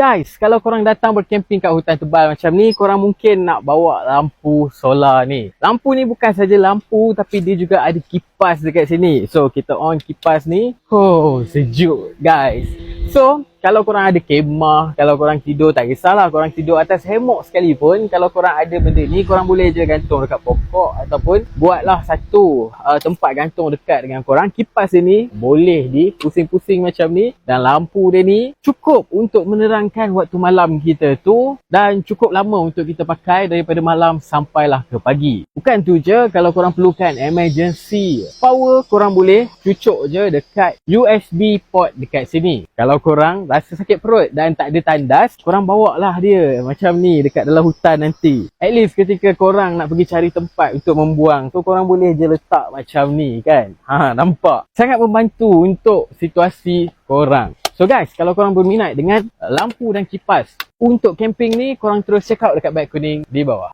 Guys, kalau korang datang bercamping kat hutan tebal macam ni, korang mungkin nak bawa lampu solar ni. Lampu ni bukan saja lampu tapi dia juga ada kipas dekat sini. So, kita on kipas ni. Oh, sejuk guys. So, kalau korang ada kemah, kalau korang tidur tak kisahlah, korang tidur atas hammock sekalipun, kalau korang ada benda ni, korang boleh je gantung dekat pokok ataupun buatlah satu tempat gantung dekat dengan korang. Kipas ni boleh dipusing-pusing macam ni dan lampu dia ni cukup untuk menerangkan waktu malam kita tu dan cukup lama untuk kita pakai daripada malam sampailah ke pagi. Bukan tu je, kalau korang perlukan emergency power, korang boleh cucuk je dekat USB port dekat sini. Kalau korang rasa sakit perut dan tak ada tandas, korang bawa lah dia macam ni dekat dalam hutan nanti. At least ketika korang nak pergi cari tempat untuk membuang tu, korang boleh je letak macam ni kan. Nampak? Sangat membantu untuk situasi korang. So guys, kalau korang berminat dengan lampu dan kipas untuk camping ni, korang terus check out dekat beg kuning di bawah.